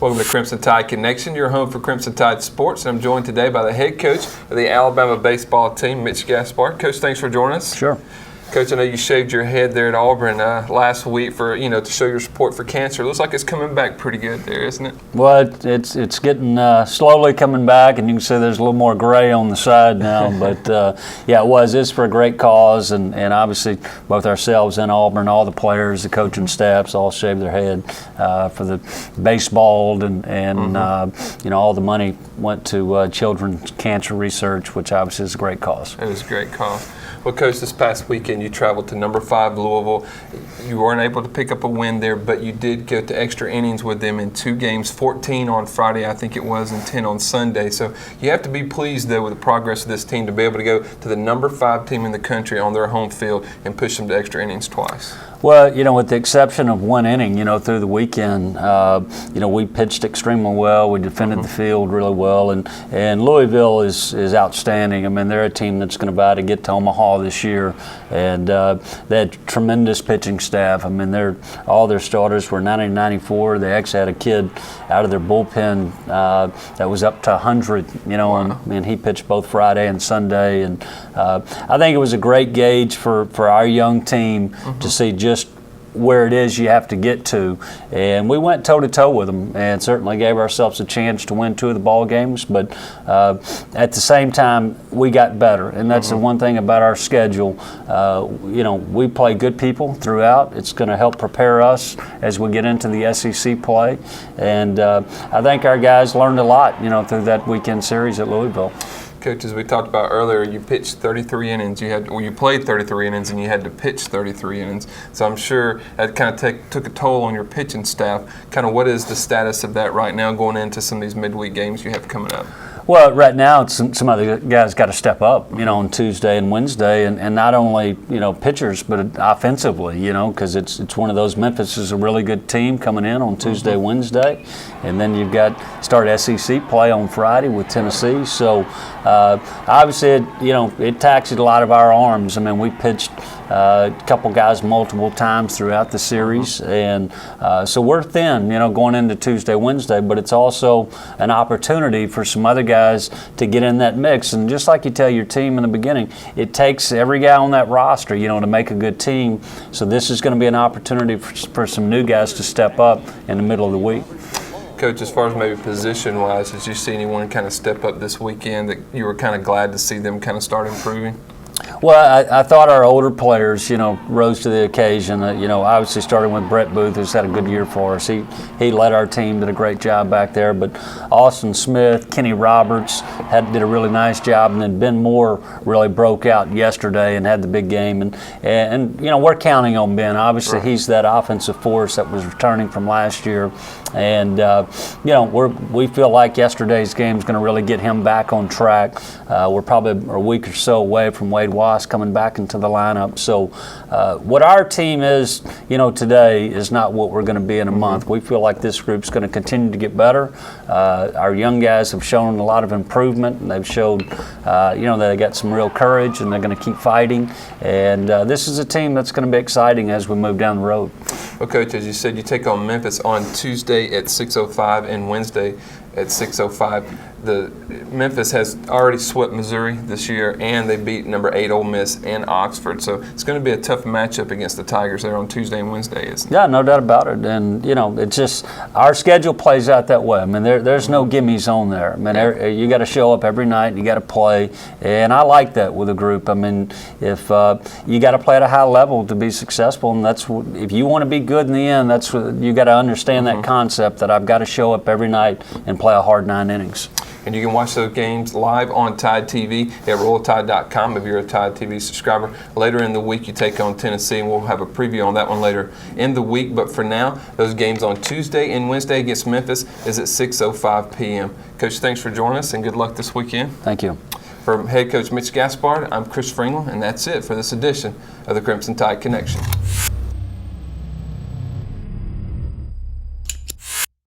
Welcome to Crimson Tide Connection, your home for Crimson Tide sports. And I'm joined today by the head coach of the Alabama baseball team, Mitch Gaspard. Coach, thanks for joining us. Sure. Coach, I know you shaved your head there at Auburn last week for to show your support for cancer. It looks like it's coming back pretty good there, isn't it? Well, it's getting slowly coming back, and you can see there's a little more gray on the side now. But yeah, it's for a great cause, and obviously both ourselves and Auburn, all the players, the coaching staffs, all shaved their head for the baseball, and all the money went to children's cancer research, which obviously is a great cause. It is a great cause. Well, Coach, this past weekend you traveled to number 5 Louisville. You weren't able to pick up a win there, but you did go to extra innings with them in 2 games, 14 on Friday, I think it was, and 10 on Sunday. So you have to be pleased, though, with the progress of this team to be able to go to the number 5 team in the country on their home field and push them to extra innings twice. Well, with the exception of 1 inning, through the weekend, we pitched extremely well. We defended the field really well, and Louisville is outstanding. I mean, they're a team that's going to vie to get to Omaha this year, and they had tremendous pitching staff. I mean, all their starters were 90-94. They actually had a kid out of their bullpen that was up to 100. Wow. and he pitched both Friday and Sunday, and I think it was a great gauge for our young team to see just where it is you have to get to, and we went toe-to-toe with them and certainly gave ourselves a chance to win 2 of the ball games, but at the same time we got better, and that's the one thing about our schedule. We play good people throughout. It's going to help prepare us as we get into the SEC play, and I think our guys learned a lot through that weekend series at Louisville. Coach, as we talked about earlier, you pitched 33 innings. You played 33 innings, and you had to pitch 33 innings. So I'm sure that kind of took a toll on your pitching staff. Kind of what is the status of that right now going into some of these midweek games you have coming up? Well, right now, some other guys got to step up, on Tuesday and Wednesday, and not only, pitchers, but offensively, because it's one of those. Memphis is a really good team coming in on Tuesday, Wednesday, and then you've got start SEC play on Friday with Tennessee. So obviously, it taxed a lot of our arms. I mean, we pitched a couple guys multiple times throughout the series, and so we're thin, going into Tuesday, Wednesday, but it's also an opportunity for some other guys to get in that mix. And just like you tell your team in the beginning, it takes every guy on that roster, to make a good team. So this is going to be an opportunity for some new guys to step up in the middle of the week. Coach, as far as maybe position-wise, did you see anyone kind of step up this weekend that you were kind of glad to see them kind of start improving? Well, I thought our older players, rose to the occasion. Obviously starting with Brett Booth, who's had a good year for us. He led our team, did a great job back there. But Austin Smith, Kenny Roberts did a really nice job, and then Ben Moore really broke out yesterday and had the big game. And we're counting on Ben. Obviously, he's that offensive force that was returning from last year. And we feel like yesterday's game is going to really get him back on track. We're probably a week or so away from Wade Wass coming back into the lineup. So what our team is, today is not what we're going to be in a month. We feel like this group's going to continue to get better. Our young guys have shown a lot of improvement, and they've showed, that they got some real courage, and they're going to keep fighting. And this is a team that's going to be exciting as we move down the road. Well, Coach, as you said, you take on Memphis on Tuesday at 6:05 and Wednesday at 6:05. Memphis has already swept Missouri this year, and they beat number 8 Ole Miss and Oxford. So it's going to be a tough matchup against the Tigers there on Tuesday and Wednesday, isn't it? Yeah, no doubt about it. And it's just our schedule plays out that way. I mean, there's no gimmies on there. I mean, you got to show up every night and you got to play, and I like that with a group. I mean, if you got to play at a high level to be successful, and that's if you want to be good in the end, that's what you got to understand that concept that I've got to show up every night and play a hard 9 innings. And you can watch those games live on Tide TV at rolltide.com if you're a Tide TV subscriber. Later in the week, you take on Tennessee, and we'll have a preview on that one later in the week. But for now, those games on Tuesday and Wednesday against Memphis is at 6:05 p.m. Coach, thanks for joining us, and good luck this weekend. Thank you. For head coach Mitch Gaspard, I'm Chris Fringland, and that's it for this edition of the Crimson Tide Connection.